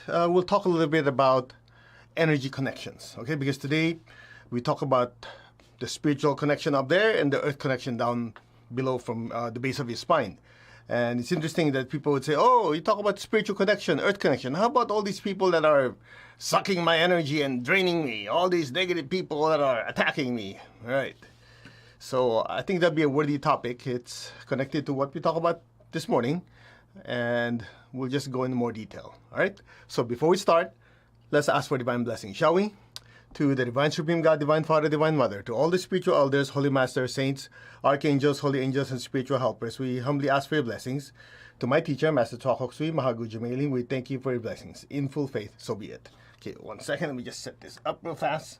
We'll talk a little bit about energy connections, okay? Because today we talk about the spiritual connection up there and the earth connection down below from the base of your spine. And it's interesting that people would say, oh, you talk about spiritual connection, earth connection. How about all these people that are sucking my energy and draining me? All these negative people that are attacking me, right? So I think that'd be a worthy topic. It's connected to what we talked about this morning, and we'll just go into more detail. All right? So before we start, let's ask for divine blessing, shall we? To the divine supreme God, divine Father, divine Mother, to all the spiritual elders, holy masters, saints, archangels, holy angels, and spiritual helpers, we humbly ask for your blessings. To my teacher, Master Chokoksui, Mahaguju Mailing, we thank you for your blessings. In full faith, so be it. Okay, 1 second. Let me just set this up real fast.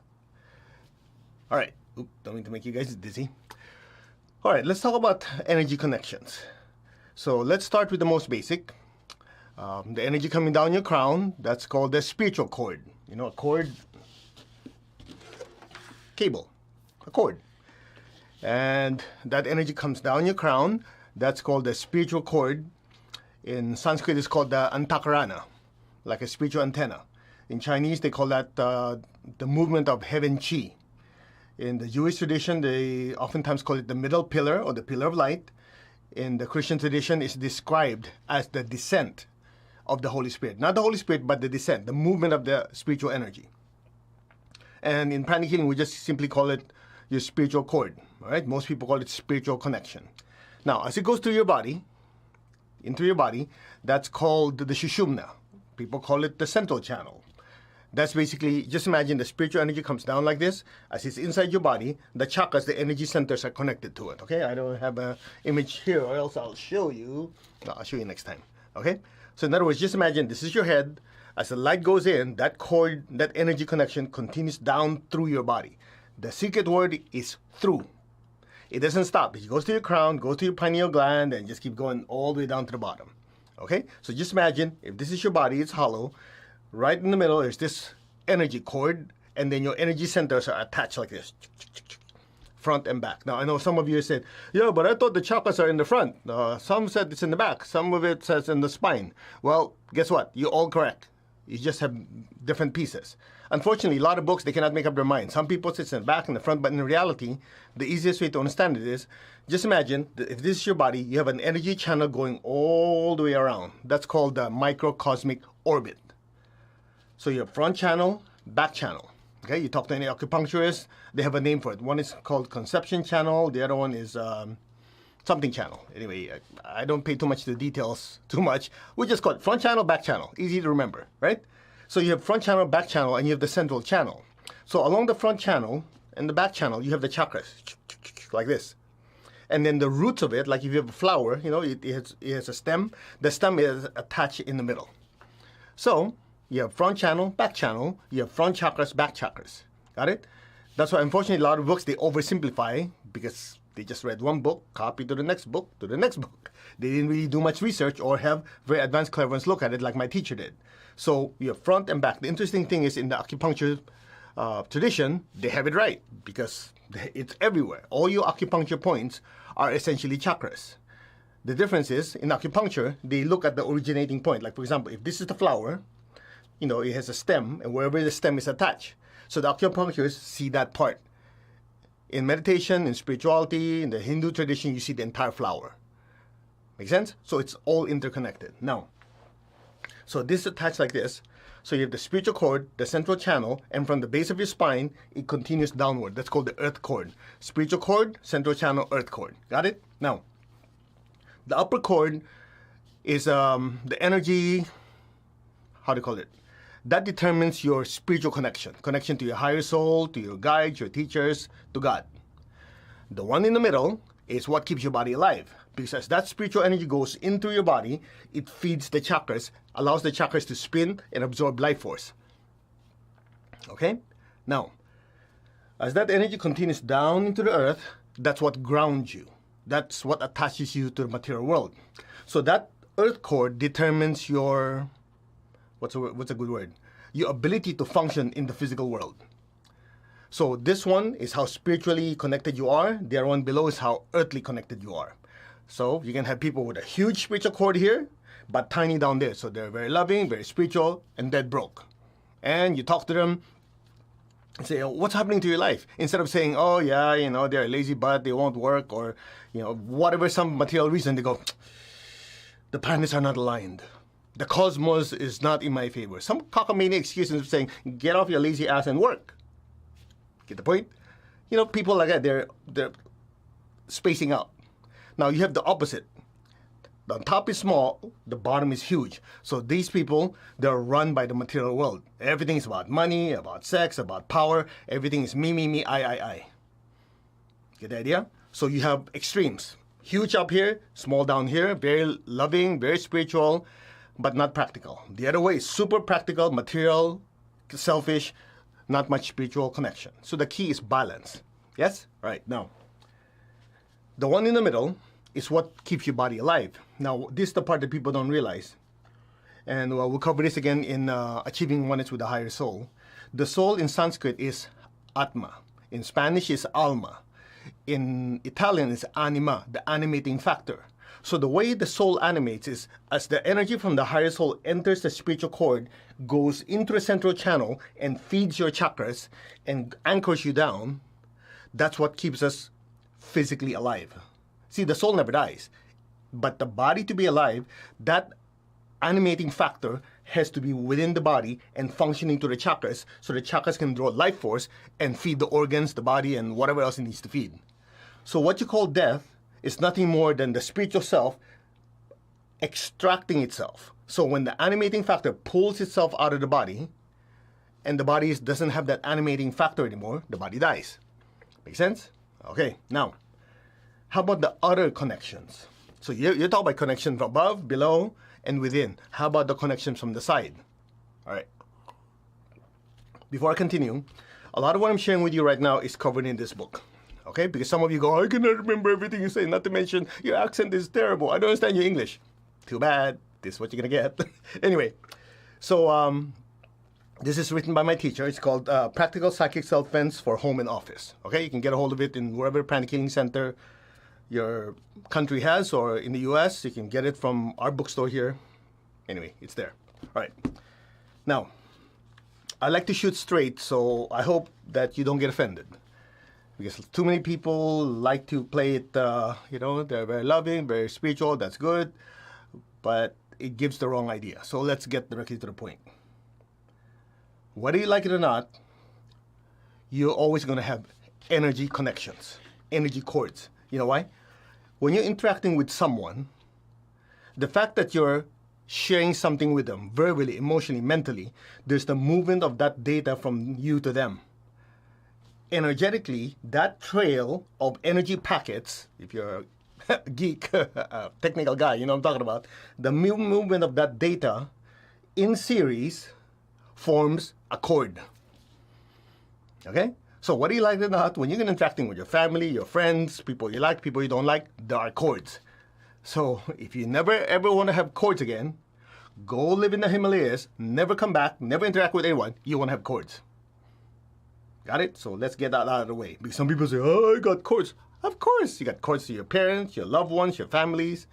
All right. Oop, don't mean to make you guys dizzy. All right, let's talk about energy connections. So let's start with the most basic. The energy coming down your crown, that's called the spiritual cord. You know, a cord, cable, a cord. And that energy comes down your crown, that's called the spiritual cord. In Sanskrit, it's called the antakarana, like a spiritual antenna. In Chinese, they call that the movement of heaven chi. In the Jewish tradition, they oftentimes call it the middle pillar or the pillar of light. In the Christian tradition, it's described as the descent of the Holy Spirit. Not the Holy Spirit, but the descent, the movement of the spiritual energy. And in pranic healing, we just simply call it your spiritual cord. All right? Most people call it spiritual connection. Now, as it goes through your body, into your body, that's called the Shushumna. People call it the central channel. That's basically, just imagine the spiritual energy comes down like this. As it's inside your body, the chakras, the energy centers are connected to it, okay? I don't have an image here, or else I'll show you. No, I'll show you next time, okay? So in other words, just imagine this is your head. As the light goes in, that cord, that energy connection continues down through your body. The secret word is through. It doesn't stop. It goes to your crown, goes to your pineal gland, and just keep going all the way down to the bottom, okay? So just imagine, if this is your body, it's hollow. Right in the middle is this energy cord, and then your energy centers are attached like this, front and back. Now, I know some of you said, yeah, but I thought the chakras are in the front. Some said it's in the back. Some of it says in the spine. Well, guess what? You're all correct. You just have different pieces. Unfortunately, a lot of books, they cannot make up their mind. Some people say it's in the back and the front, but in reality, the easiest way to understand it is, just imagine that if this is your body, you have an energy channel going all the way around. That's called the microcosmic orbit. So you have front channel, back channel. Okay, you talk to any acupuncturist, they have a name for it. One is called conception channel, the other one is something channel. Anyway, I don't pay too much to the details too much. We just call it front channel, back channel. Easy to remember, right? So you have front channel, back channel, and you have the central channel. So along the front channel and the back channel, you have the chakras, like this. And then the roots of it, like if you have a flower, you know, it has a stem. The stem is attached in the middle. So you have front channel, back channel. You have front chakras, back chakras. Got it? That's why, unfortunately, a lot of books, they oversimplify because they just read one book, copy to the next book, to the next book. They didn't really do much research or have very advanced clairvoyants look at it like my teacher did. So you have front and back. The interesting thing is in the acupuncture tradition, they have it right because it's everywhere. All your acupuncture points are essentially chakras. The difference is, in acupuncture, they look at the originating point. Like, for example, if this is the flower, you know, it has a stem, and wherever the stem is attached. So the acupuncturists see that part. In meditation, in spirituality, in the Hindu tradition, you see the entire flower. Make sense? So it's all interconnected. Now, so this is attached like this. So you have the spiritual cord, the central channel, and from the base of your spine, it continues downward. That's called the earth cord. Spiritual cord, central channel, earth cord. Got it? Now, the upper cord is the energy, how do you call it? That determines your spiritual connection to your higher soul, to your guides, your teachers, to God. The one in the middle is what keeps your body alive. Because as that spiritual energy goes into your body, it feeds the chakras, allows the chakras to spin and absorb life force. Okay? Now, as that energy continues down into the earth, that's what grounds you. That's what attaches you to the material world. So that earth cord determines your, what's a good word? Your ability to function in the physical world. So this one is how spiritually connected you are. The other one below is how earthly connected you are. So you can have people with a huge spiritual cord here, but tiny down there. So they're very loving, very spiritual, and dead broke. And you talk to them and say, oh, what's happening to your life? Instead of saying, oh yeah, they're a lazy butt, they won't work, or whatever, some material reason, they go, the planets are not aligned. The cosmos is not in my favor. Some cockamamie excuses of saying, get off your lazy ass and work. Get the point? People like that, they're spacing out. Now you have the opposite. The top is small, the bottom is huge. So these people, they're run by the material world. Everything is about money, about sex, about power. Everything is me, I. Get the idea? So you have extremes. Huge up here, small down here, very loving, very spiritual, but not practical. The other way is super practical, material, selfish, not much spiritual connection. So the key is balance. Yes? Right. Now, the one in the middle is what keeps your body alive. Now, this is the part that people don't realize. And we'll cover this again in Achieving Oneness with the Higher Soul. The soul in Sanskrit is Atma. In Spanish is Alma. In Italian is Anima, the animating factor. So the way the soul animates is as the energy from the higher soul enters the spiritual cord, goes into the central channel and feeds your chakras and anchors you down. That's what keeps us physically alive. See, the soul never dies. But the body to be alive, that animating factor has to be within the body and functioning to the chakras so the chakras can draw life force and feed the organs, the body, and whatever else it needs to feed. So what you call death is nothing more than the spiritual self extracting itself. So when the animating factor pulls itself out of the body and the body doesn't have that animating factor anymore, the body dies. Make sense? Okay, now, how about the other connections? So you're talking about connections from above, below, and within. How about the connections from the side? All right. Before I continue, a lot of what I'm sharing with you right now is covered in this book. Okay? Because some of you go, I cannot remember everything you say, not to mention your accent is terrible. I don't understand your English. Too bad. This is what you're going to get. Anyway, so this is written by my teacher. It's called Practical Psychic Self-Defense for Home and Office. Okay? You can get a hold of it in wherever Pranic Healing Center your country has, or in the US, you can get it from our bookstore here. Anyway, it's there. All right. Now, I like to shoot straight, so I hope that you don't get offended. Because too many people like to play it, they're very loving, very spiritual, that's good, but it gives the wrong idea. So let's get directly to the point. Whether you like it or not, you're always going to have energy connections, energy cords. You know why? When you're interacting with someone, the fact that you're sharing something with them, verbally, emotionally, mentally, there's the movement of that data from you to them. Energetically, that trail of energy packets, if you're a geek, a technical guy, you know what I'm talking about, the movement of that data in series forms a chord. Okay? So whether you like it or not, when you're interacting with your family, your friends, people you like, people you don't like, there are chords. So if you never ever want to have chords again, go live in the Himalayas, never come back, never interact with anyone, you won't have chords. Got it? So let's get that out of the way. Because some people say, oh, I got chords. Of course, you got chords to your parents, your loved ones, your families.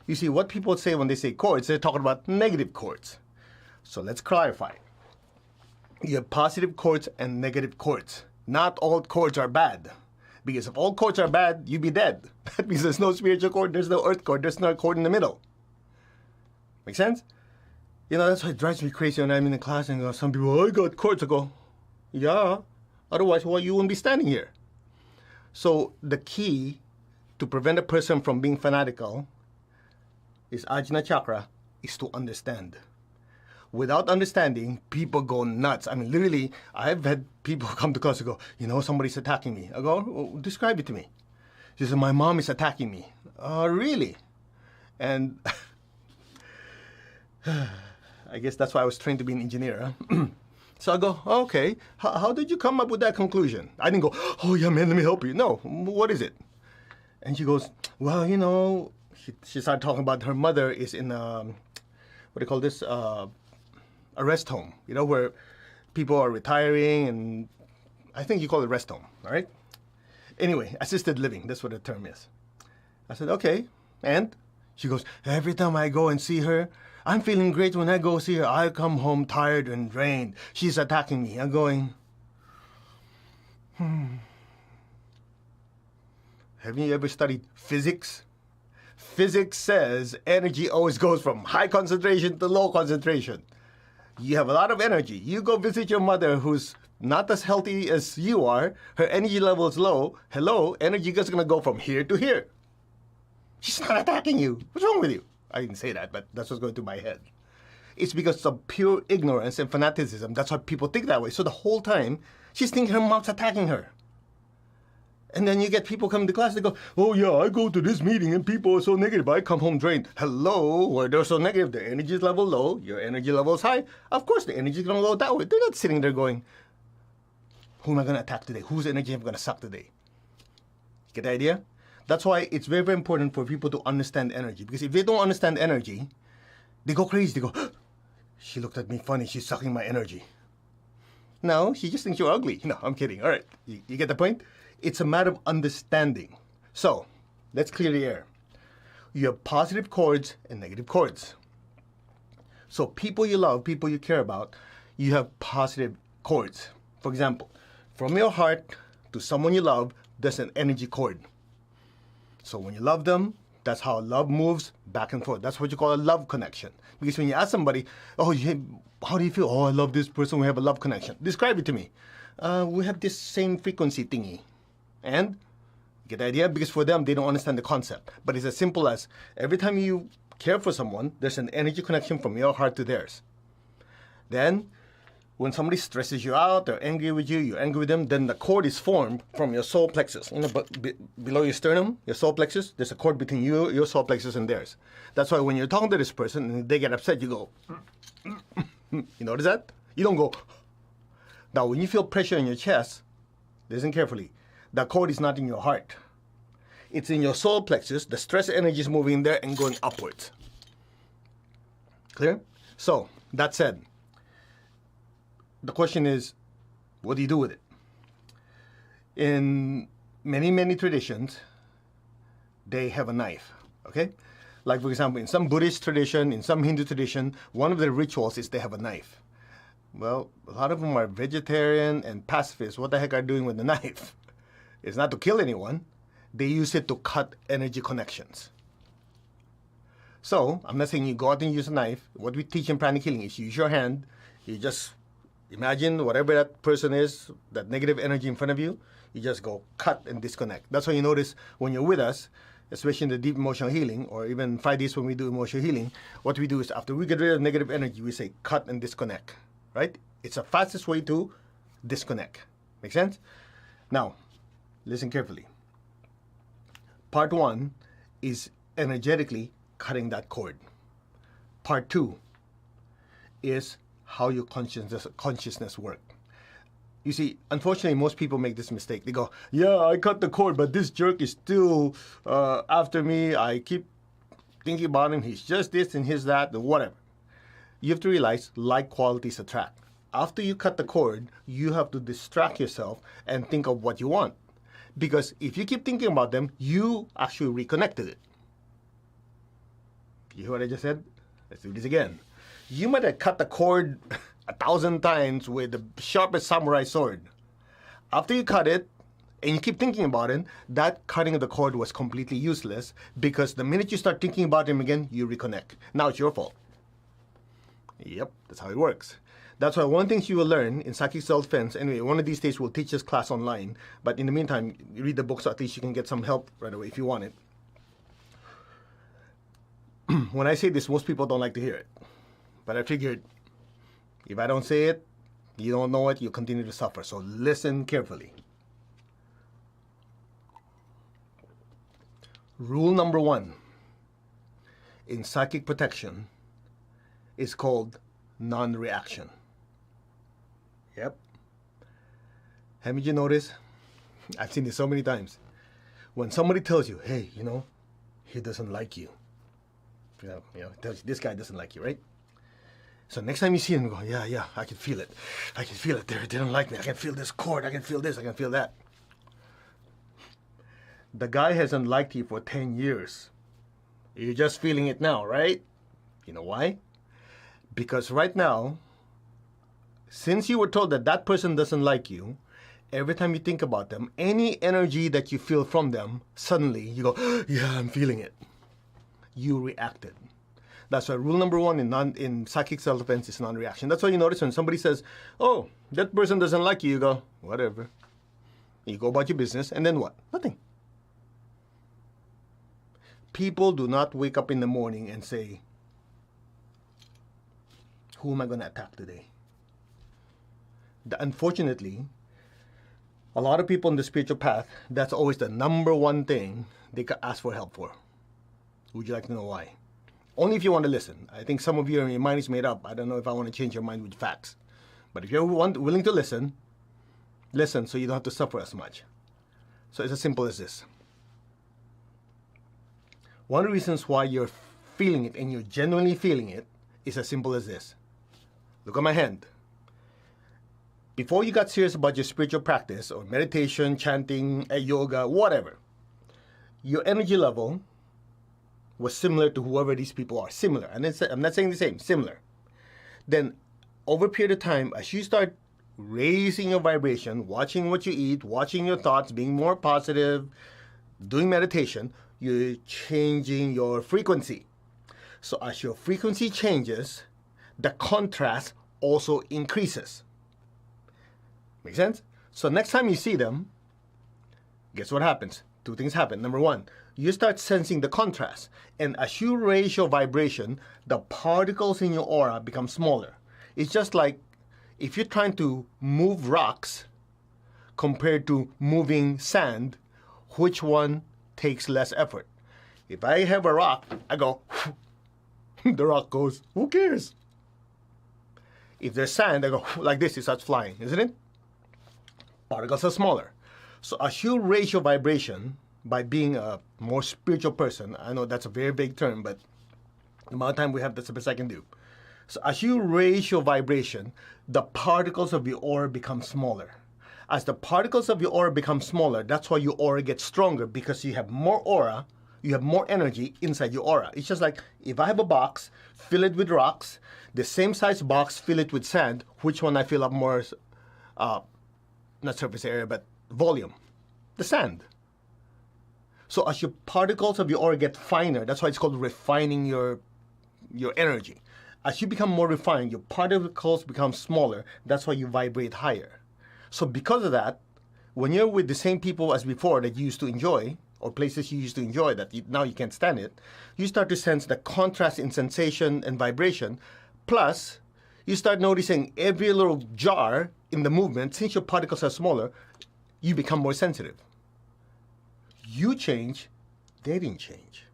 You see, what people say when they say chords, they're talking about negative chords. So let's clarify. You have positive chords and negative chords. Not all chords are bad. Because if all chords are bad, you'd be dead. That means there's no spiritual chord, there's no earth chord, there's no chord in the middle. Make sense? That's why it drives me crazy when I'm in the class and some people, oh, I got chords. I go, yeah. Otherwise, you wouldn't be standing here. So the key to prevent a person from being fanatical is Ajna Chakra, is to understand. Without understanding, people go nuts. I mean, literally, I've had people come to class and go, somebody's attacking me. I go, oh, describe it to me. She said, my mom is attacking me. Really? And I guess that's why I was trained to be an engineer. Huh? So I go, okay, how did you come up with that conclusion? I didn't go, oh yeah, man, let me help you. No, what is it? And she goes, well, she started talking about her mother is in, what do you call this, a rest home, where people are retiring, and I think you call it rest home, all right? Anyway, assisted living, that's what the term is. I said, okay, and She goes, every time I go and see her, I'm feeling great when I go see her. I come home tired and drained. She's attacking me. I'm going, Have you ever studied physics? Physics says energy always goes from high concentration to low concentration. You have a lot of energy. You go visit your mother who's not as healthy as you are. Her energy level is low. Hello, energy is going to go from here to here. She's not attacking you. What's wrong with you? I didn't say that, but that's what's going through my head. It's because of pure ignorance and fanaticism. That's why people think that way. So the whole time, she's thinking her mom's attacking her. And then you get people coming to class, they go, oh yeah, I go to this meeting and people are so negative, I come home drained. Hello, where they're so negative, their energy level low, your energy level is high. Of course the energy is going to go that way. They're not sitting there going, who am I going to attack today? Whose energy am I going to suck today? Get the idea? That's why it's very, very important for people to understand energy. Because if they don't understand energy, they go crazy. They go, she looked at me funny, she's sucking my energy. No, she just thinks you're ugly. No, I'm kidding. All right, you get the point? It's a matter of understanding. So, let's clear the air. You have positive chords and negative chords. So people you love, people you care about, you have positive chords. For example, from your heart to someone you love, there's an energy chord. So when you love them, that's how love moves back and forth. That's what you call a love connection. Because when you ask somebody, oh, how do you feel? Oh, I love this person. We have a love connection. Describe it to me. We have this same frequency thingy. And get the idea? Because for them, they don't understand the concept. But it's as simple as every time you care for someone, there's an energy connection from your heart to theirs. Then, when somebody stresses you out, they're angry with you, you're angry with them, then the cord is formed from your solar plexus. You know, but below your sternum, your solar plexus, there's a cord between you, your solar plexus, and theirs. That's why when you're talking to this person and they get upset, you go, you notice that? You don't go. Now, when you feel pressure in your chest, listen carefully. The cord is not in your heart. It's in your solar plexus. The stress energy is moving there and going upwards. Clear? So, that said, the question is, what do you do with it? In many, many traditions, they have a knife, okay? Like, for example, in some Buddhist tradition, in some Hindu tradition, one of the rituals is they have a knife. Well, a lot of them are vegetarian and pacifists. What the heck are they doing with the knife? It's not to kill anyone. They use it to cut energy connections. So, I'm not saying you go out and use a knife. What we teach in pranic healing is you use your hand. You just imagine whatever that person is, that negative energy in front of you, you just go cut and disconnect. That's why you notice when you're with us, especially in the deep emotional healing, or even 5 days when we do emotional healing, what we do is after we get rid of negative energy, we say cut and disconnect, right? It's the fastest way to disconnect. Make sense? Now, listen carefully. Part 1 is energetically cutting that cord. Part 2 is how your consciousness work. You see, unfortunately, most people make this mistake. They go, yeah, I cut the cord, but this jerk is still after me. I keep thinking about him. He's just this and he's that, and whatever. You have to realize like qualities attract. After you cut the cord, you have to distract yourself and think of what you want. Because if you keep thinking about them, you actually reconnected it. You hear what I just said? Let's do this again. You might have cut the cord 1,000 times with the sharpest samurai sword. After you cut it, and you keep thinking about it, that cutting of the cord was completely useless because the minute you start thinking about him again, you reconnect. Now it's your fault. Yep, that's how it works. That's why one thing you will learn in Psychic Self-Defense, anyway, one of these days we'll teach this class online, but in the meantime, you read the book so at least you can get some help right away if you want it. When I say this, most people don't like to hear it. But I figured, if I don't say it, you don't know it, you continue to suffer. So listen carefully. Rule number 1 in psychic protection is called non-reaction. Yep. Haven't you noticed? I've seen this so many times. When somebody tells you, hey, you know, he doesn't like you. You know, tells you, this guy doesn't like you, right? So next time you see him, you go, yeah, I can feel it. I can feel it. They don't like me. I can feel this cord. I can feel this. I can feel that. The guy hasn't liked you for 10 years. You're just feeling it now, right? You know why? Because right now, since you were told that that person doesn't like you, every time you think about them, any energy that you feel from them, suddenly you go, yeah, I'm feeling it. You reacted. That's why rule number one in psychic self-defense is non-reaction. That's why you notice when somebody says, oh, that person doesn't like you, you go, whatever. You go about your business, and then what? Nothing. People do not wake up in the morning and say, who am I going to attack today? Unfortunately, a lot of people on the spiritual path, that's always the number one thing they can ask for help for. Would you like to know why? Only if you want to listen. I think some of you, your mind is made up. I don't know if I want to change your mind with facts. But if you're willing to listen, listen so you don't have to suffer as much. So it's as simple as this. One of the reasons why you're feeling it and you're genuinely feeling it is as simple as this. Look at my hand. Before you got serious about your spiritual practice or meditation, chanting, yoga, whatever, your energy level was similar to whoever these people are. Similar. And I'm not saying the same. Similar. Then, over a period of time, as you start raising your vibration, watching what you eat, watching your thoughts, being more positive, doing meditation, you're changing your frequency. So as your frequency changes, the contrast also increases. Make sense? So next time you see them, guess what happens? Two things happen. Number one, you start sensing the contrast. And as you raise your vibration, the particles in your aura become smaller. It's just like if you're trying to move rocks compared to moving sand, which one takes less effort? If I have a rock, I go, the rock goes, who cares? If there's sand, I go like this, it starts flying, isn't it? Particles are smaller. So as you raise your vibration by being a more spiritual person, I know that's a very big term, but the amount of time we have, that's the best I can do. So as you raise your vibration, the particles of your aura become smaller. As the particles of your aura become smaller, that's why your aura gets stronger, because you have more aura, you have more energy inside your aura. It's just like if I have a box, fill it with rocks, the same size box, fill it with sand, which one I fill up more, not surface area, but volume? The sand. So as your particles of your aura get finer, that's why it's called refining your energy. As you become more refined, your particles become smaller. That's why you vibrate higher. So because of that, when you're with the same people as before that you used to enjoy, or places you used to enjoy that now you can't stand it, you start to sense the contrast in sensation and vibration. Plus, you start noticing every little jar in the movement. Since your particles are smaller, you become more sensitive. You change, they didn't change.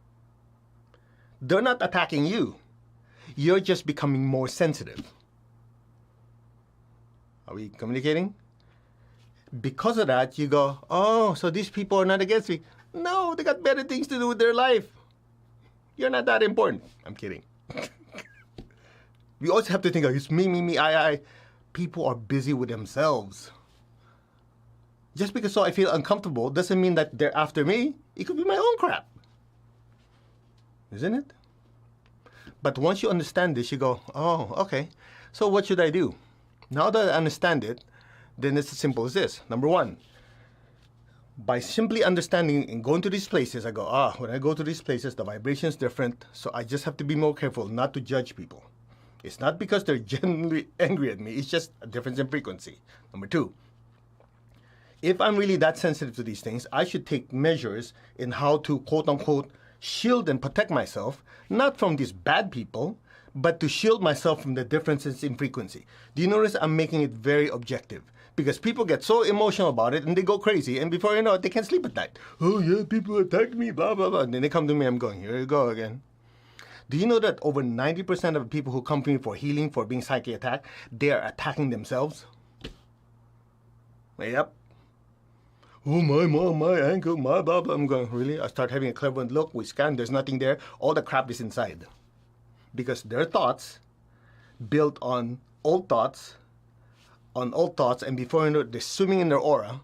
They're not attacking you. You're just becoming more sensitive. Are we communicating? Because of that, you go, oh, so these people are not against me. No, they got better things to do with their life. You're not that important. I'm kidding. We always have to think, it's me, I. People are busy with themselves. Just because I feel uncomfortable doesn't mean that they're after me. It could be my own crap. Isn't it? But once you understand this, you go, oh, okay. So what should I do? Now that I understand it, then it's as simple as this. Number one, by simply understanding and going to these places, I go, when I go to these places, the vibration is different. So I just have to be more careful not to judge people. It's not because they're genuinely angry at me. It's just a difference in frequency. Number two, if I'm really that sensitive to these things, I should take measures in how to, quote unquote, shield and protect myself, not from these bad people, but to shield myself from the differences in frequency. Do you notice I'm making it very objective? Because people get so emotional about it and they go crazy, and before you know it, they can't sleep at night. Oh yeah, people attack me, blah, blah, blah. And then they come to me, I'm going, here you go again. Do you know that over 90% of the people who come to me for healing, for being psychic attacked, they are attacking themselves? Yep. Oh, my mom, my ankle, my blah, blah. I'm going, really? I start having a clairvoyant look. We scan. There's nothing there. All the crap is inside. Because their thoughts built on old thoughts, and before you know it, they're swimming in their aura.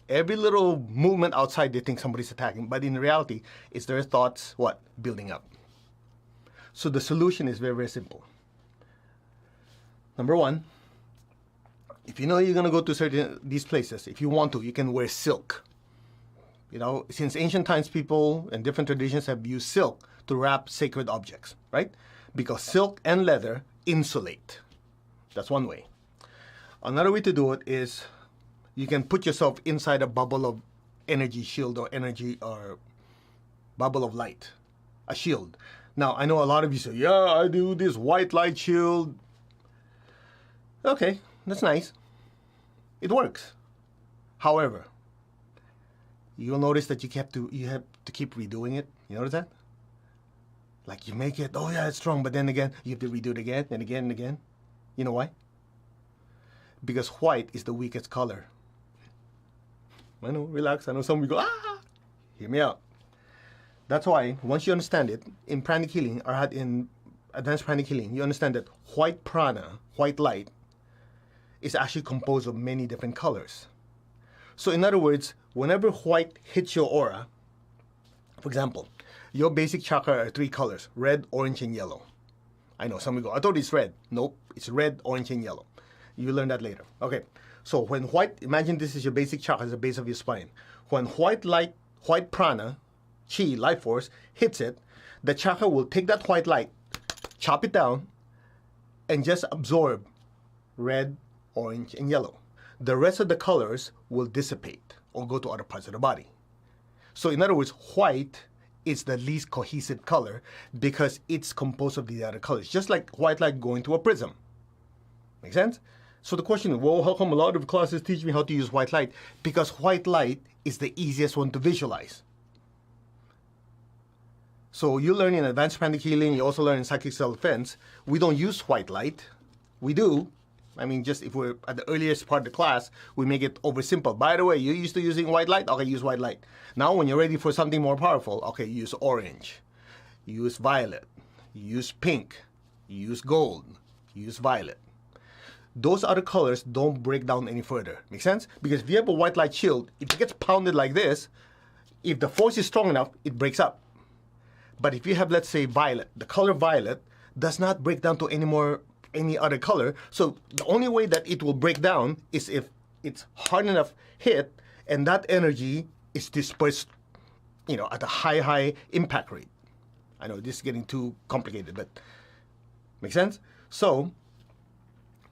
Every little movement outside, they think somebody's attacking. But in reality, it's their thoughts, building up. So the solution is very, very simple. Number one, if you know you're going to go to these places, if you want to, you can wear silk. You know, since ancient times, people and different traditions have used silk to wrap sacred objects, right? Because silk and leather insulate. That's one way. Another way to do it is you can put yourself inside a bubble of energy shield or energy or bubble of light, a shield. Now, I know a lot of you say, yeah, I do this white light shield. Okay, that's nice. It works. However, you'll notice that you have to keep redoing it. You notice that? Like you make it, oh yeah, it's strong, but then again, you have to redo it again and again and again. You know why? Because white is the weakest color. I know, relax. I know some of you go, hear me out. That's why, once you understand it, in pranic healing, or in advanced pranic healing, you understand that white prana, white light, is actually composed of many different colors. So in other words, whenever white hits your aura, for example, your basic chakra are 3 colors, red, orange, and yellow. I know, some of you go, I thought it's red. Nope, it's red, orange, and yellow. You learn that later. Okay, so when white, imagine this is your basic chakra, the base of your spine. When white light, white prana, chi, life force, hits it, the chakra will take that white light, chop it down, and just absorb red, orange, and yellow. The rest of the colors will dissipate or go to other parts of the body. So in other words, white is the least cohesive color because it's composed of the other colors, just like white light going to a prism. Make sense? So the question is, well, how come a lot of classes teach me how to use white light? Because white light is the easiest one to visualize. So you learn in advanced pranic healing, you also learn in psychic self-defense. We don't use white light. We do. I mean, just if we're at the earliest part of the class, we make it oversimple. By the way, you're used to using white light? Okay, use white light. Now, when you're ready for something more powerful, okay, use orange, use violet, use pink, use gold, use violet. Those other colors don't break down any further. Make sense? Because if you have a white light shield, if it gets pounded like this, if the force is strong enough, it breaks up. But if you have, let's say, violet, the color violet does not break down to any other color. So the only way that it will break down is if it's hard enough hit and that energy is dispersed, you know, at a high impact rate. I know this is getting too complicated, but make sense? So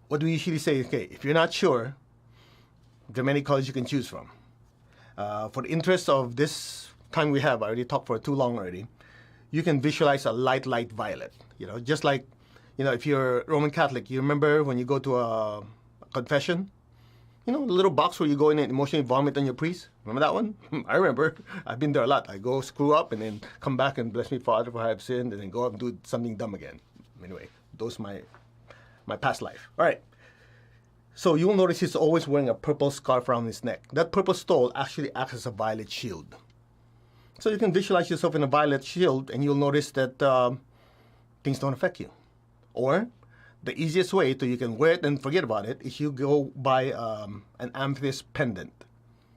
what do we usually say? Okay, if you're not sure, there are many colors you can choose from. For the interest of this time we have, I already talked for too long already, you can visualize a light violet. You know, just like, you know, if you're Roman Catholic, you remember when you go to a confession? You know, the little box where you go in and emotionally vomit on your priest? Remember that one? I remember. I've been there a lot. I go screw up and then come back and bless me, Father, for I have sinned, and then go up and do something dumb again. Anyway, those my past life. All right. So you'll notice he's always wearing a purple scarf around his neck. That purple stole actually acts as a violet shield. So you can visualize yourself in a violet shield and you'll notice that things don't affect you. Or the easiest way so you can wear it and forget about it is you go buy an amethyst pendant,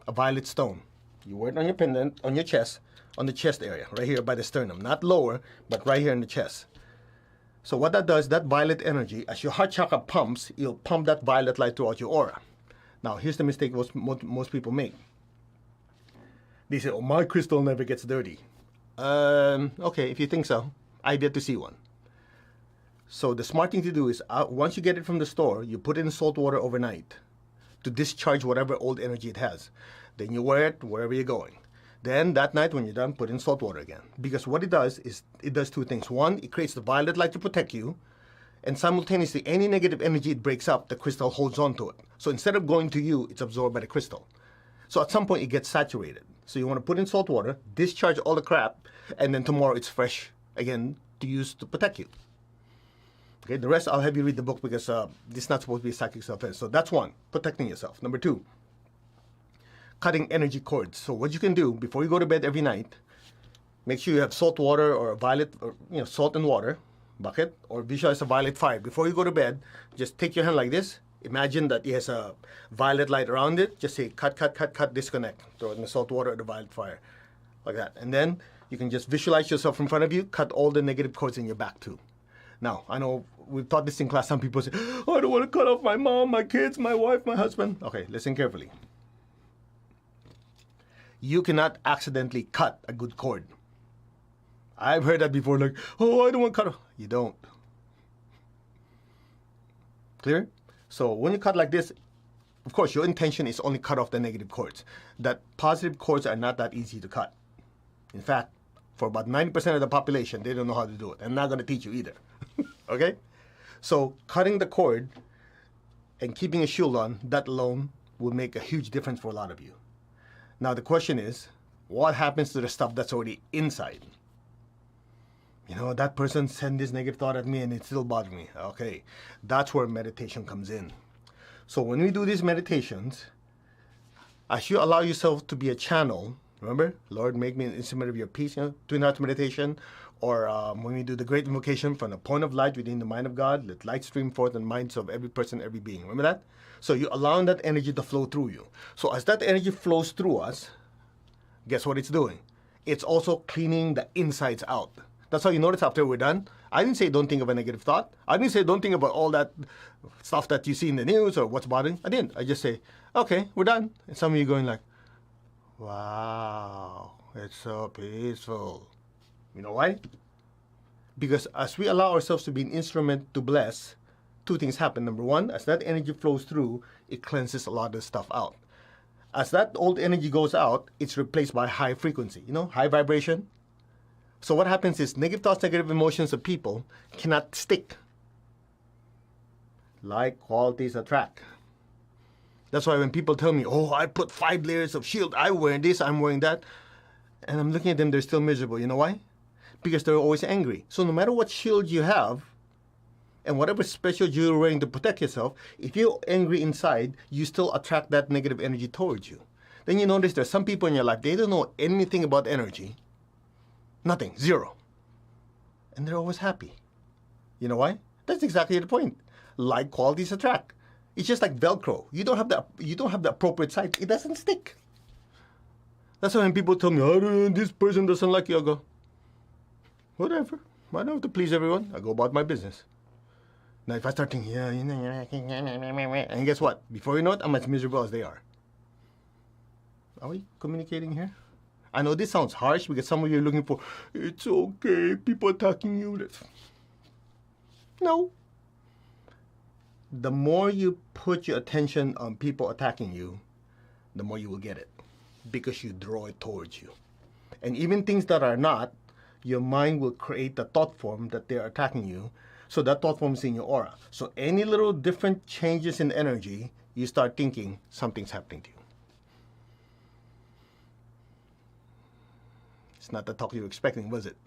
a violet stone. You wear it on your pendant, on your chest, on the chest area, right here by the sternum. Not lower, but right here in the chest. So what that does, that violet energy, as your heart chakra pumps, it'll pump that violet light throughout your aura. Now, here's the mistake most people make. They say, oh, my crystal never gets dirty. Okay, if you think so, I've yet to see one. So the smart thing to do is, once you get it from the store, you put it in salt water overnight to discharge whatever old energy it has. Then you wear it wherever you're going. Then that night when you're done, put in salt water again. Because what it does is, it does two things. One, it creates the violet light to protect you. And simultaneously, any negative energy it breaks up, the crystal holds on to it. So instead of going to you, it's absorbed by the crystal. So at some point, it gets saturated. So you want to put in salt water, discharge all the crap, and then tomorrow it's fresh again to use to protect you. Okay, the rest I'll have you read the book because this is not supposed to be psychic self-defense. So that's one, protecting yourself. Number two, cutting energy cords. So what you can do before you go to bed every night, make sure you have salt water or a violet, or salt and water bucket, or visualize a violet fire. Before you go to bed, just take your hand like this. Imagine that it has a violet light around it. Just say cut, cut, cut, cut, disconnect. Throw it in the salt water or the violet fire, like that. And then You can just visualize yourself in front of you, cut all the negative cords in your back too. Now, I know we've taught this in class. Some people say, oh, I don't want to cut off my mom, my kids, my wife, my husband. Okay, listen carefully. You cannot accidentally cut a good cord. I've heard that before, like, oh, I don't want to cut off. You don't. Clear? So when you cut like this, of course, your intention is only cut off the negative cords. That positive cords are not that easy to cut. In fact, for about 90% of the population, they don't know how to do it. I'm not going to teach you either. Okay? So cutting the cord and keeping a shield on, that alone will make a huge difference for a lot of you. Now the question is, what happens to the stuff that's already inside? You know, that person sent this negative thought at me and it still bothers me. Okay, that's where meditation comes in. So when we do these meditations, as you allow yourself to be a channel, remember, Lord, make me an instrument of your peace, 2 hours meditation, or when we do the great invocation from the point of light within the mind of God, let light stream forth in the minds of every person, every being. Remember that? So you're allowing that energy to flow through you. So as that energy flows through us, guess what it's doing? It's also cleaning the insides out. That's how you notice after we're done. I didn't say don't think of a negative thought. I didn't say don't think about all that stuff that you see in the news or what's bothering. I didn't. I just say, okay, we're done. And some of you going like, wow, it's so peaceful. You know why? Because as we allow ourselves to be an instrument to bless, 2 things happen. Number 1, as that energy flows through, it cleanses a lot of stuff out. As that old energy goes out, it's replaced by high frequency, high vibration. So what happens is negative thoughts, negative emotions of people cannot stick. Like qualities attract. That's why when people tell me, oh, I put 5 layers of shield, I'm wearing this, I'm wearing that, and I'm looking at them, they're still miserable. You know why? Because they're always angry. So no matter what shield you have, and whatever special you're wearing to protect yourself, if you're angry inside, you still attract that negative energy towards you. Then you notice there's some people in your life, they don't know anything about energy. Nothing, 0. And they're always happy. You know why? That's exactly the point. Like qualities attract. It's just like Velcro. You don't have the appropriate size. It doesn't stick. That's why when people tell me, oh, this person doesn't like you, I go, whatever. I don't have to please everyone. I go about my business. Now if I start thinking, and guess what? Before you know it, I'm as miserable as they are. Are we communicating here? I know this sounds harsh because some of you are looking for, it's okay, people attacking you. No. The more you put your attention on people attacking you, the more you will get it. Because you draw it towards you. And even things that are not, your mind will create the thought form that they're attacking you. So that thought form is in your aura. So any little different changes in energy, you start thinking something's happening to you. It's not the talk you were expecting, was it?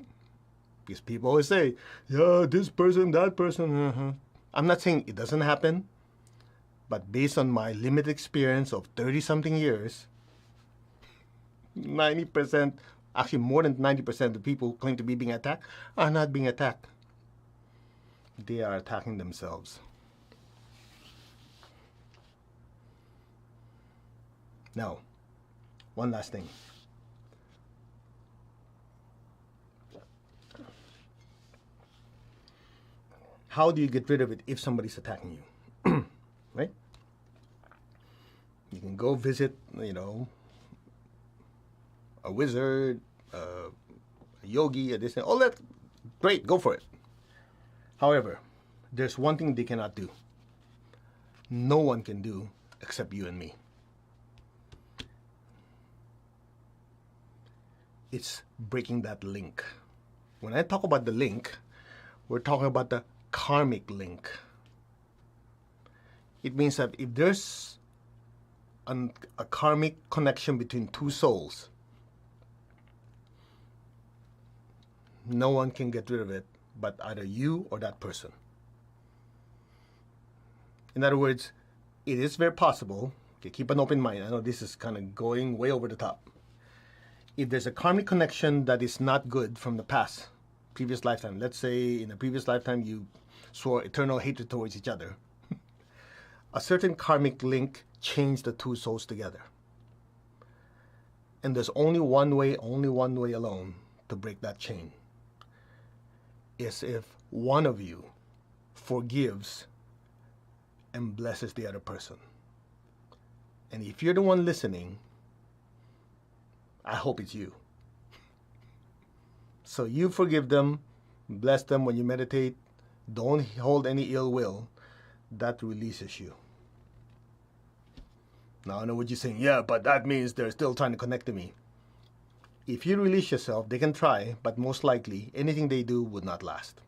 Because people always say, yeah, this person, that person. I'm not saying it doesn't happen, but based on my limited experience of 30-something years, 90%, actually more than 90% of the people who claim to be being attacked are not being attacked. They are attacking themselves. Now, one last thing. How do you get rid of it if somebody's attacking you? Right? You can go visit, a wizard, a yogi, a this, all that. Great, go for it. However, there's one thing they cannot do. No one can do except you and me. It's breaking that link. When I talk about the link, we're talking about the karmic link. It means that if there's a karmic connection between 2 souls, no one can get rid of it but either you or that person. In other words, it is very possible, okay, keep an open mind, I know this is kind of going way over the top. If there's a karmic connection that is not good from the past, previous lifetime, let's say in a previous lifetime you swore eternal hatred towards each other, a certain karmic link changed the 2 souls together. And there's only one way alone to break that chain is if one of you forgives and blesses the other person. And if you're the one listening, I hope it's you. So you forgive them, bless them when you meditate. Don't hold any ill will. That releases you. Now I know what you're saying. Yeah, but that means they're still trying to connect to me. If you release yourself, they can try, but most likely anything they do would not last.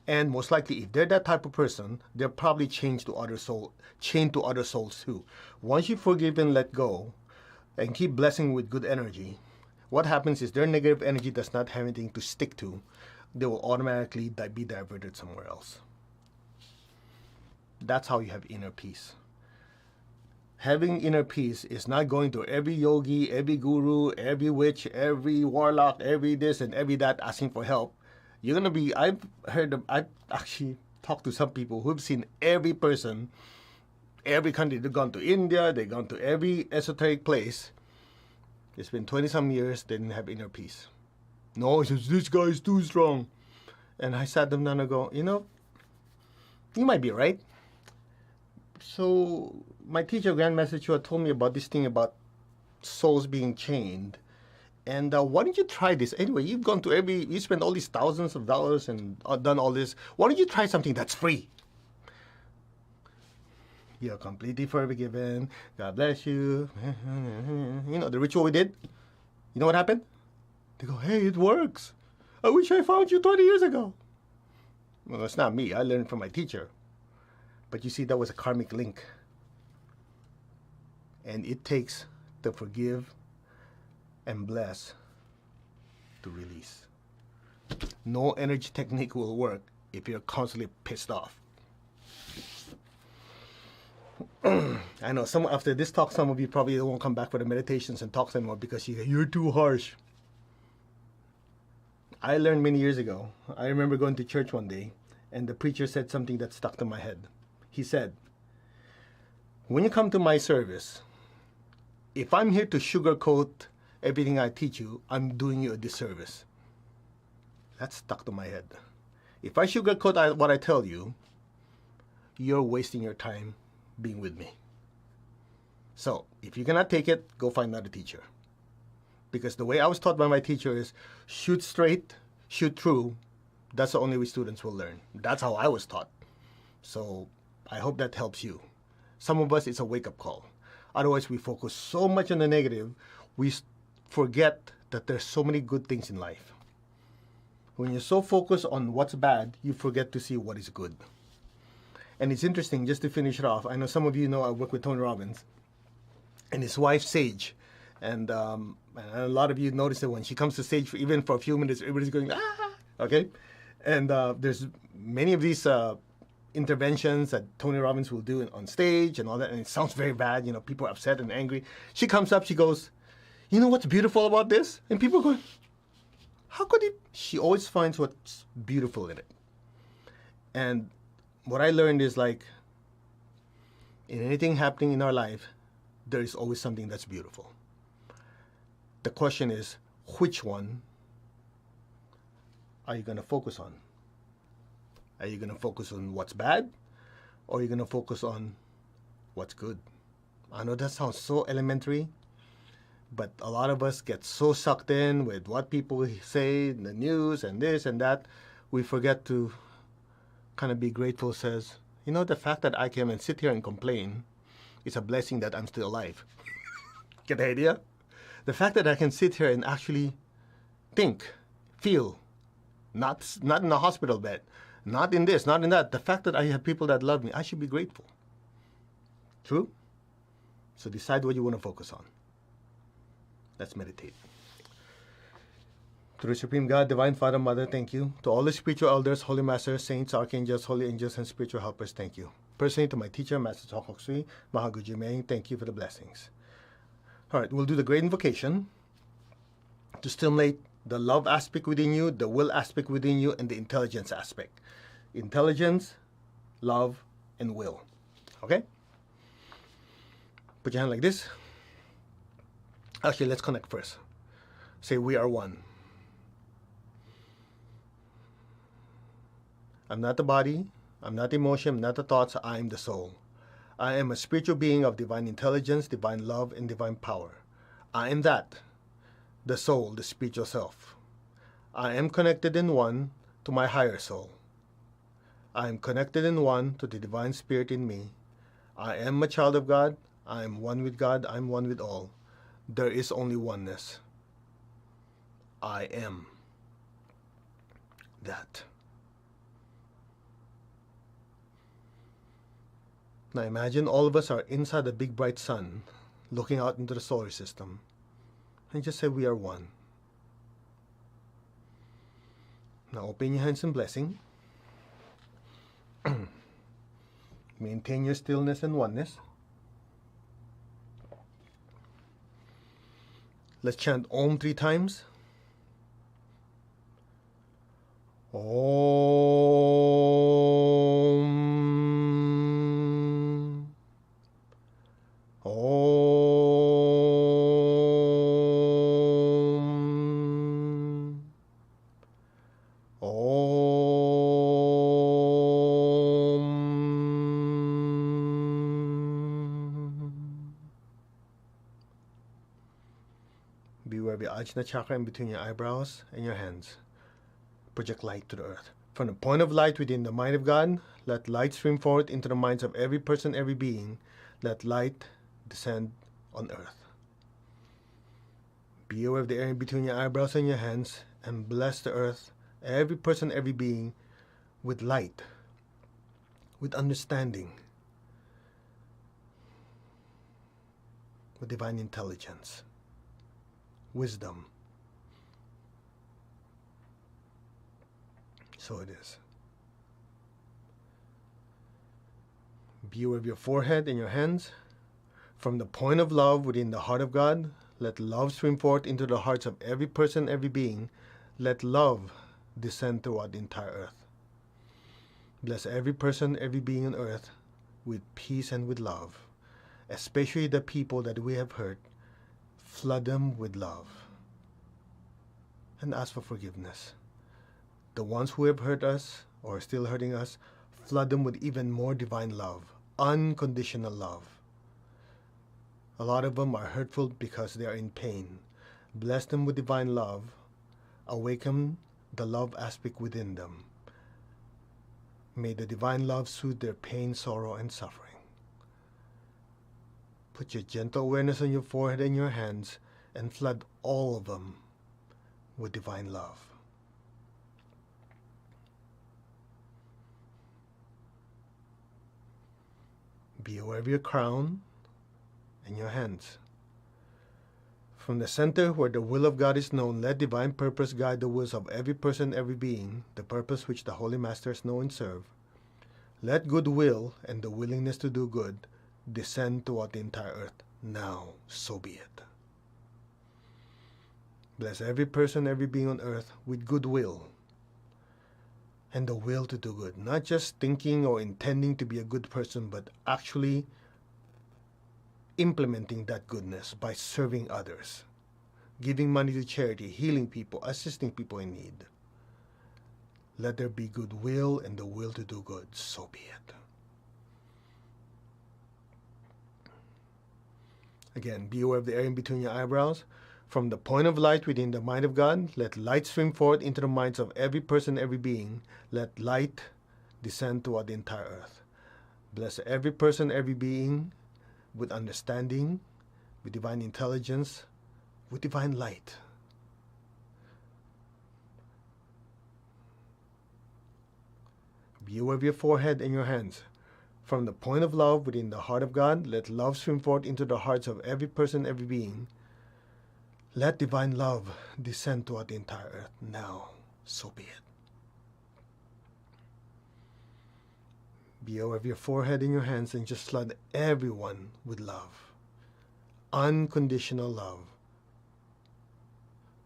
And most likely, if they're that type of person, they're probably chained to other souls too. Once you forgive and let go, and keep blessing with good energy, what happens is their negative energy does not have anything to stick to. They will automatically be diverted somewhere else. That's how you have inner peace. Having inner peace is not going to every yogi, every guru, every witch, every warlock, every this and every that asking for help. You're going to be, I've actually talked to some people who've seen every person, every country. They've gone to India, they've gone to every esoteric place. It's been 20-some years, they didn't have inner peace. No, he says, this guy is too strong. And I sat them down and go, you know, you might be right. So my teacher, Grandmaster Chua, told me about this thing about souls being chained. And why don't you try this? Anyway, you've gone to you spent all these thousands of dollars and done all this. Why don't you try something that's free? You're completely forgiven. God bless you. You know, the ritual we did. You know what happened? They go, hey, it works. I wish I found you 20 years ago. Well, it's not me. I learned from my teacher. But you see, that was a karmic link. And it takes to forgive and bless to release. No energy technique will work if you're constantly pissed off. I know after this talk, some of you probably won't come back for the meditations and talks anymore because you're too harsh. I learned many years ago. I remember going to church one day and the preacher said something that stuck to my head. He said, when you come to my service, if I'm here to sugarcoat everything I teach you, I'm doing you a disservice. That stuck to my head. If I sugarcoat what I tell you, you're wasting your time being with me. So, if you cannot take it, go find another teacher. Because the way I was taught by my teacher is shoot straight, shoot true. That's the only way students will learn. That's how I was taught. So, I hope that helps you. Some of us, it's a wake-up call. Otherwise, we focus so much on the negative, we forget that there's so many good things in life. When you're so focused on what's bad, you forget to see what is good. And it's interesting, just to finish it off, I know some of you know I work with Tony Robbins and his wife, Sage. And a lot of you notice that when she comes to stage, even for a few minutes, everybody's going, ah, okay? And there's many of these interventions that Tony Robbins will do on stage and all that, and it sounds very bad, you know, people are upset and angry. She comes up, she goes, you know what's beautiful about this? And people go, how could he? She always finds what's beautiful in it. And what I learned is like, in anything happening in our life, there is always something that's beautiful. The question is, which one are you going to focus on? Are you going to focus on what's bad? Or are you going to focus on what's good? I know that sounds so elementary, but a lot of us get so sucked in with what people say in the news and this and that, we forget to kind of be grateful. Says, you know, the fact that I came and sit here and complain is a blessing that I'm still alive. Get the idea? The fact that I can sit here and actually think, feel, not in a hospital bed, not in this, not in that. The fact that I have people that love me, I should be grateful. True? So decide what you want to focus on. Let's meditate. To the Supreme God, Divine Father, Mother, thank you. To all the spiritual elders, holy masters, saints, archangels, holy angels, and spiritual helpers, thank you. Personally, to my teacher, Master Chok Sui, Mahaguji Meng, thank you for the blessings. All right, we'll do the great invocation to stimulate the love aspect within you, the will aspect within you, and the intelligence aspect. Intelligence, love, and will. Okay? Put your hand like this. Actually, let's connect first. Say, we are one. I'm not the body. I'm not emotion. I'm not the thoughts. I am the soul. I am a spiritual being of divine intelligence, divine love, and divine power. I am that, the soul, the spiritual self. I am connected in one to my higher soul. I am connected in one to the divine spirit in me. I am a child of God. I am one with God. I am one with all. There is only oneness. I am that. Now imagine all of us are inside a big bright sun, looking out into the solar system, and just say we are one. Now open your hands in blessing. Maintain your stillness and oneness. Let's chant Om 3 times. Om. Om. Om. Beware of the Ajna Chakra in between your eyebrows and your hands. Project light to the earth. From the point of light within the mind of God, let light stream forth into the minds of every person, every being. Let light descend on earth. Be aware of the area between your eyebrows and your hands, and bless the earth, every person, every being, with light, with understanding, with divine intelligence, wisdom. So it is. Be aware of your forehead and your hands. From the point of love within the heart of God, let love stream forth into the hearts of every person, every being. Let love descend throughout the entire earth. Bless every person, every being on earth with peace and with love, especially the people that we have hurt. Flood them with love and ask for forgiveness. The ones who have hurt us or are still hurting us, flood them with even more divine love, unconditional love. A lot of them are hurtful because they are in pain. Bless them with divine love. Awaken the love aspect within them. May the divine love soothe their pain, sorrow, and suffering. Put your gentle awareness on your forehead and your hands and flood all of them with divine love. Be aware of your crown and your hands. From the center where the will of God is known, let divine purpose guide the wills of every person, every being, the purpose which the Holy Masters know and serve. Let goodwill and the willingness to do good descend throughout the entire earth. Now, so be it. Bless every person, every being on earth with goodwill and the will to do good. Not just thinking or intending to be a good person, but actually implementing that goodness by serving others, giving money to charity, healing people, assisting people in need. Let there be goodwill and the will to do good. So be it. Again, be aware of the area in between your eyebrows. From the point of light within the mind of God, let light stream forth into the minds of every person, every being. Let light descend throughout the entire earth. Bless every person, every being with understanding, with divine intelligence, with divine light. Be aware of your forehead and your hands. From the point of love within the heart of God, let love stream forth into the hearts of every person, every being. Let divine love descend throughout the entire earth. Now, so be it. Be aware of your forehead and your hands and just flood everyone with love. Unconditional love.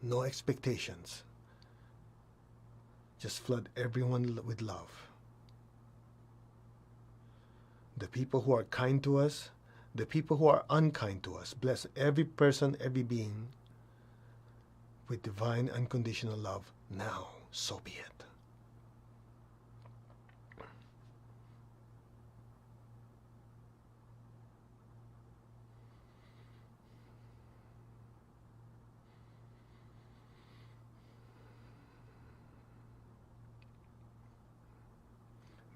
No expectations. Just flood everyone with love. The people who are kind to us, the people who are unkind to us. Bless every person, every being with divine unconditional love now. So be it.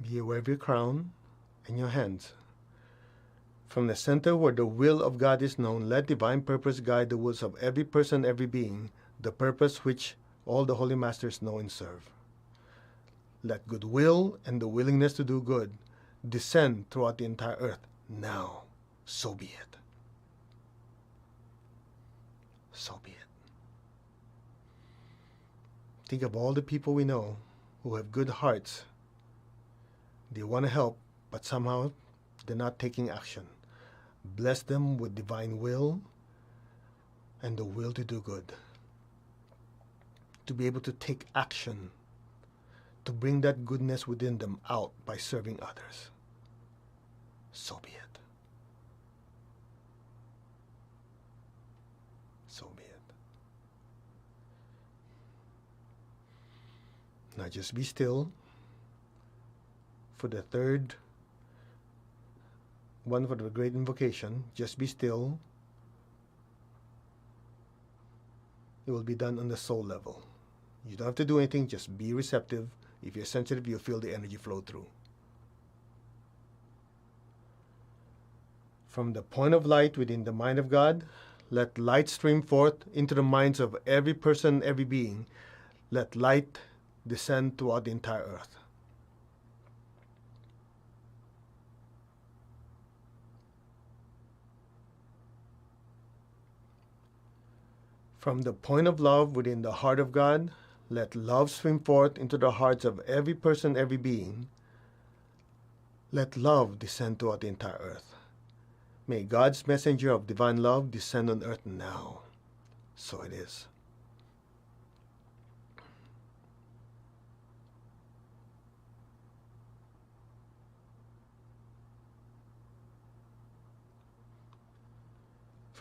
Be aware of your crown and your hands. From the center where the will of God is known, let divine purpose guide the wills of every person, every being, the purpose which all the Holy Masters know and serve. Let goodwill and the willingness to do good descend throughout the entire earth now. So be it. So be it. Think of all the people we know who have good hearts. They want to help, but somehow they're not taking action. Bless them with divine will and the will to do good. To be able to take action, to bring that goodness within them out by serving others. So be it. So be it. Now just be still for the third one, for the great invocation. Just be still. It will be done on the soul level. You don't have to do anything, just be receptive. If you're sensitive, you'll feel the energy flow through. From the point of light within the mind of God, let light stream forth into the minds of every person, every being. Let light descend throughout the entire earth. From the point of love within the heart of God, let love stream forth into the hearts of every person, every being. Let love descend throughout the entire earth. May God's messenger of divine love descend on earth now. So it is.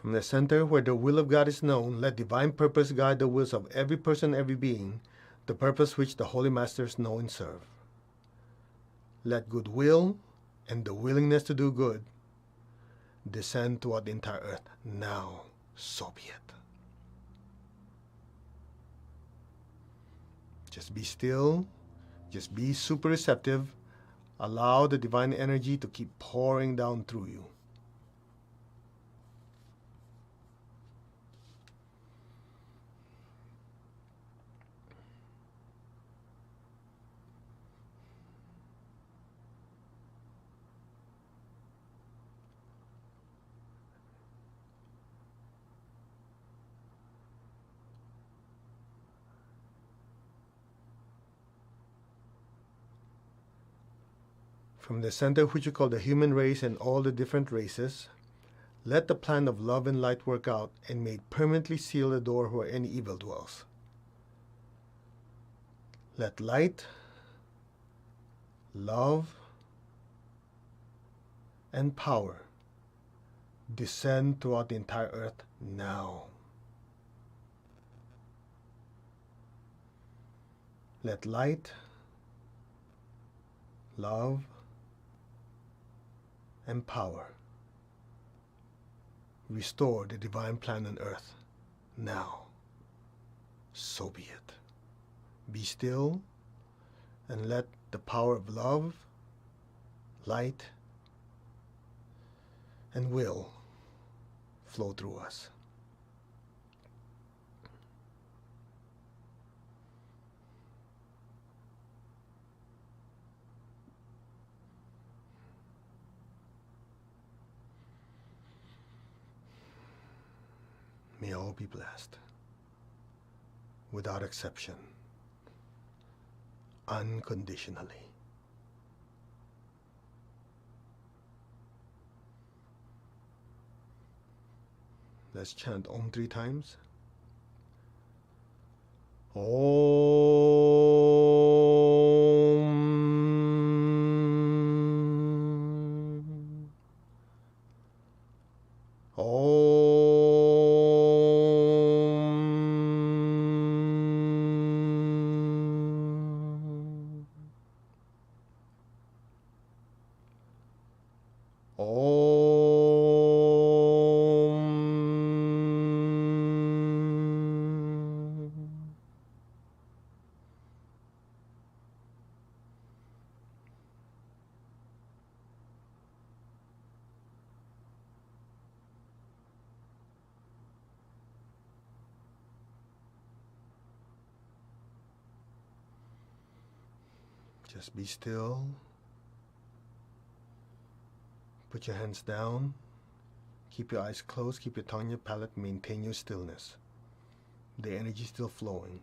From the center where the will of God is known, let divine purpose guide the wills of every person, every being, the purpose which the Holy Masters know and serve. Let goodwill and the willingness to do good descend throughout the entire earth now. So be it. Just be still. Just be super receptive. Allow the divine energy to keep pouring down through you. From the center which you call the human race and all the different races, let the plan of love and light work out and may it permanently seal the door where any evil dwells. Let light, love, and power descend throughout the entire earth now. Let light, love, and power restore the divine plan on earth now. So be it. Be still and let the power of love, light, and will flow through us. May all be blessed, without exception, unconditionally. Let's chant Om 3 times. Om. Om. Just be still. Put your hands down. Keep your eyes closed. Keep your tongue on your palate. Maintain your stillness. The energy is still flowing.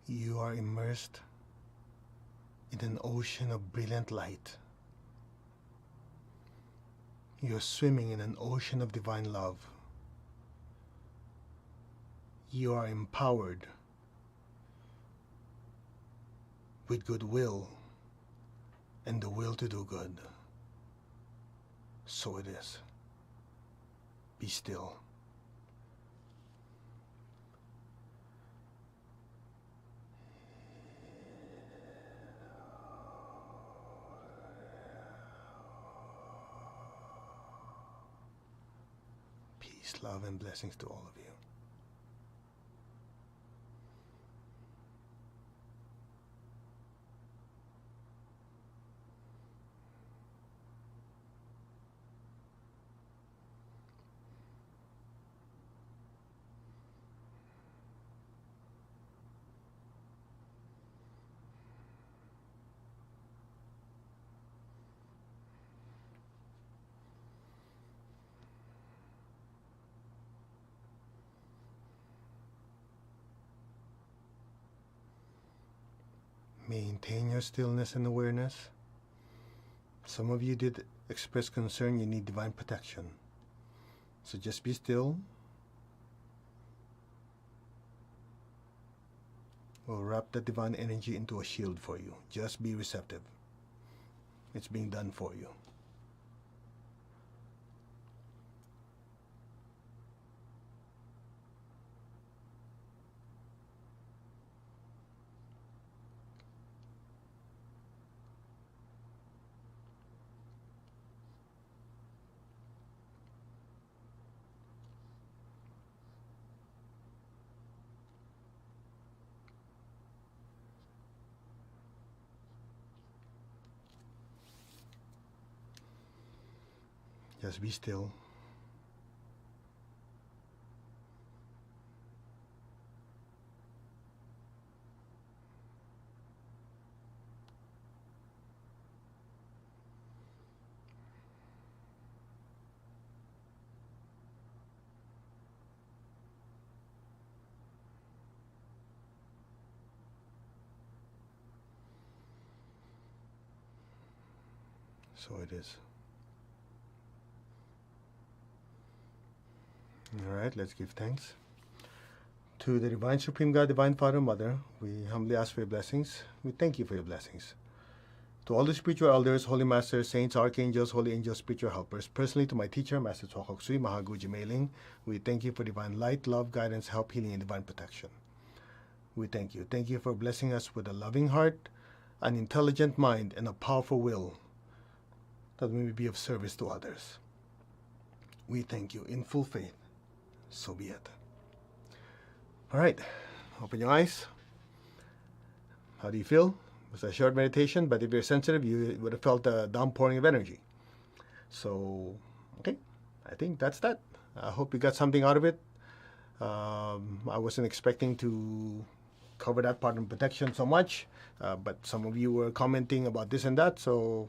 You are immersed in an ocean of brilliant light. You're swimming in an ocean of divine love. You are empowered with goodwill and the will to do good. So it is. Be still. Peace, love, and blessings to all of you. Maintain your stillness and awareness. Some of you did express concern you need divine protection. So just be still. We'll wrap that divine energy into a shield for you. Just be receptive. It's being done for you. Just be still. So it is. Alright, let's give thanks. To the Divine Supreme God, Divine Father, Mother, we humbly ask for your blessings. We thank you for your blessings. To all the spiritual elders, holy masters, saints, archangels, holy angels, spiritual helpers, personally to my teacher, Master Chokok Sui Mahaguji Mailing, we thank you for divine light, love, guidance, help, healing, and divine protection. We thank you. Thank you for blessing us with a loving heart, an intelligent mind, and a powerful will, that we may be of service to others. We thank you in full faith. So be it. All right, open your eyes. How do you feel? It was a short meditation, but if you're sensitive, you would have felt a downpouring of energy. So, okay, I think that's that. I hope you got something out of it. I wasn't expecting to cover that part of protection so much, but some of you were commenting about this and that, so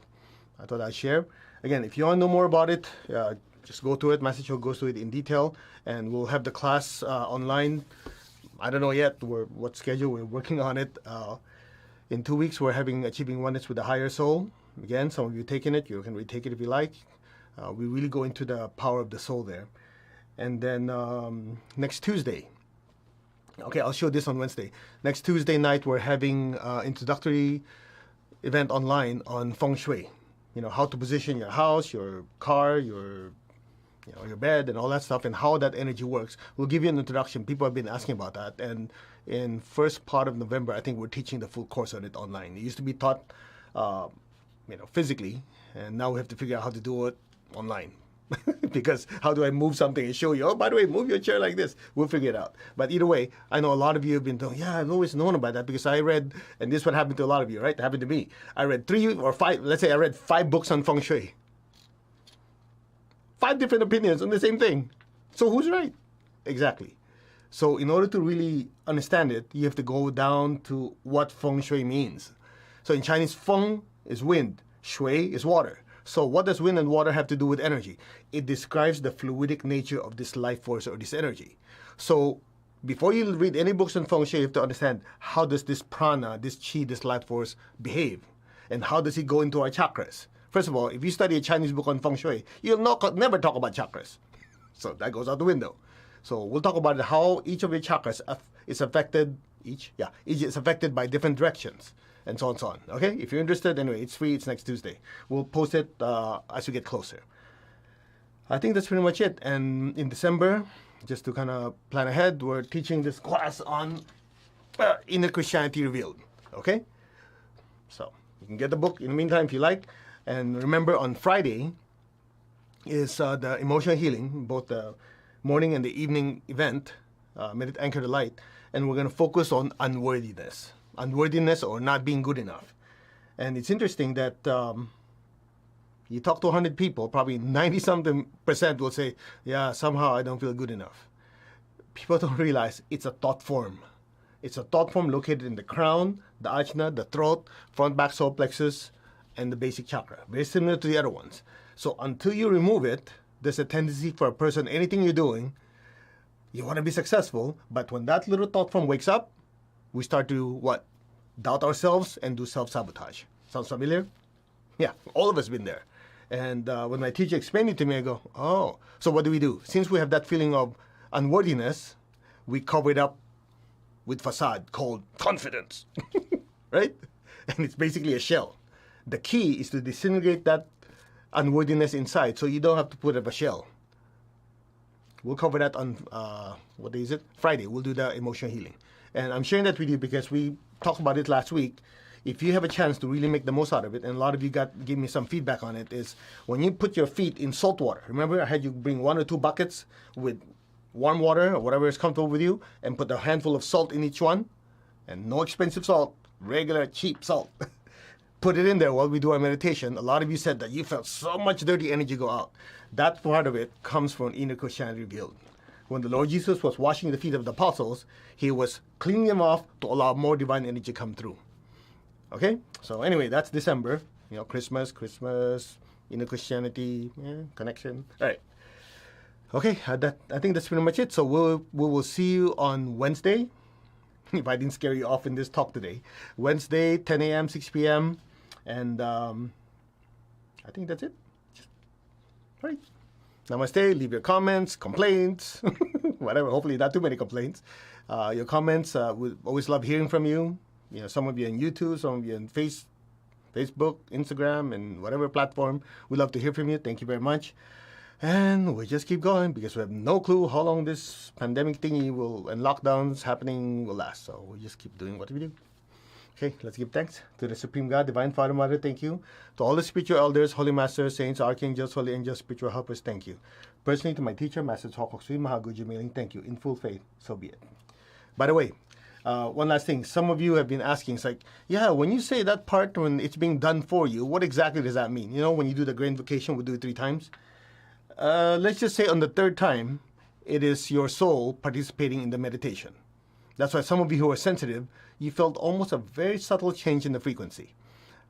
I thought I'd share. Again, if you want to know more about it, just go through it. Master Cho goes through it in detail, and we'll have the class online. I don't know yet what schedule. We're working on it. In 2 weeks, we're having Achieving Oneness with the Higher Soul. Again, some of you taking it. You can retake it if you like. We really go into the power of the soul there. And then next Tuesday, okay, I'll show this on Wednesday. Next Tuesday night, we're having introductory event online on feng shui. You know, how to position your house, your car, your bed, and all that stuff, and how that energy works. We'll give you an introduction. People have been asking about that, and in first part of November, I think we're teaching the full course on it online. It used to be taught, physically, and now we have to figure out how to do it online. Because how do I move something and show you? Oh, by the way, move your chair like this. We'll figure it out. But either way, I know a lot of you have been told, yeah, I've always known about that because I read, and this is what happened to a lot of you, right? It happened to me. I read 3 or 5, let's say I read 5 books on feng shui. 5 different opinions on the same thing. So who's right? Exactly. So in order to really understand it, you have to go down to what feng shui means. So in Chinese, feng is wind, shui is water. So what does wind and water have to do with energy? It describes the fluidic nature of this life force or this energy. So before you read any books on feng shui, you have to understand how does this prana, this chi, this life force behave? And how does it go into our chakras? First of all, if you study a Chinese book on feng shui, you'll never talk about chakras. So that goes out the window. So we'll talk about how each of your chakras is affected, each is affected by different directions, and so on and so on. Okay? If you're interested, anyway, it's free. It's next Tuesday. We'll post it as we get closer. I think that's pretty much it. And in December, just to kind of plan ahead, we're teaching this class on Inner Christianity Revealed. Okay? So you can get the book in the meantime if you like. And remember, on Friday is the emotional healing, both the morning and the evening event, Anchor the Light. And we're going to focus on unworthiness. Unworthiness or not being good enough. And it's interesting that you talk to 100 people, probably 90-something% will say, yeah, somehow I don't feel good enough. People don't realize it's a thought form. It's a thought form located in the crown, the ajna, the throat, front, back, solar plexus, and the basic chakra. Very similar to the other ones. So until you remove it, there's a tendency for a person, anything you're doing, you want to be successful, but when that little thought form wakes up, we start to, what? Doubt ourselves and do self-sabotage. Sounds familiar? Yeah, all of us been there. And when my teacher explained it to me, I go, oh, so what do? Since we have that feeling of unworthiness, we cover it up with facade called confidence, right? And it's basically a shell. The key is to disintegrate that unworthiness inside, so you don't have to put up a shell. We'll cover that on, what day is it? Friday. We'll do the emotional healing. And I'm sharing that with you because we talked about it last week. If you have a chance to really make the most out of it, and a lot of you gave me some feedback on it, is when you put your feet in salt water. Remember, I had you bring 1 or 2 buckets with warm water or whatever is comfortable with you, and put a handful of salt in each one, and no expensive salt, regular cheap salt. Put it in there while we do our meditation. A lot of you said that you felt so much dirty energy go out. That part of it comes from Inner Christianity Revealed. When the Lord Jesus was washing the feet of the apostles, he was cleaning them off to allow more divine energy to come through. Okay? So anyway, that's December. You know, Christmas, Inner Christianity, connection. All right. Okay, I think that's pretty much it. So we will see you on Wednesday. If I didn't scare you off in this talk today. Wednesday, 10 a.m., 6 p.m. And I think that's it. All right. Namaste. Leave your comments, complaints, whatever. Hopefully not too many complaints. Your comments, we always love hearing from you. You know, some of you on YouTube, some of you on Facebook, Instagram, and whatever platform. We love to hear from you. Thank you very much. And we just keep going because we have no clue how long this pandemic thingy and lockdowns happening will last. So we just keep doing what we do. Okay, let's give thanks to the Supreme God, Divine Father, Mother, thank you. To all the spiritual elders, holy masters, saints, archangels, holy angels, spiritual helpers, thank you. Personally, to my teacher, Master Chokok Sui Mahaguju Miling, thank you. In full faith, so be it. By the way, one last thing. Some of you have been asking, it's like, yeah, when you say that part when it's being done for you, what exactly does that mean? You know, when you do the Grand Invocation, we do it 3 times. Let's just say on the 3rd time, it is your soul participating in the meditation. That's why some of you who are sensitive, you felt almost a very subtle change in the frequency.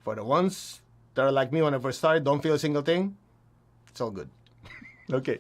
For the ones that are like me when I first started, don't feel a single thing, it's all good. Okay.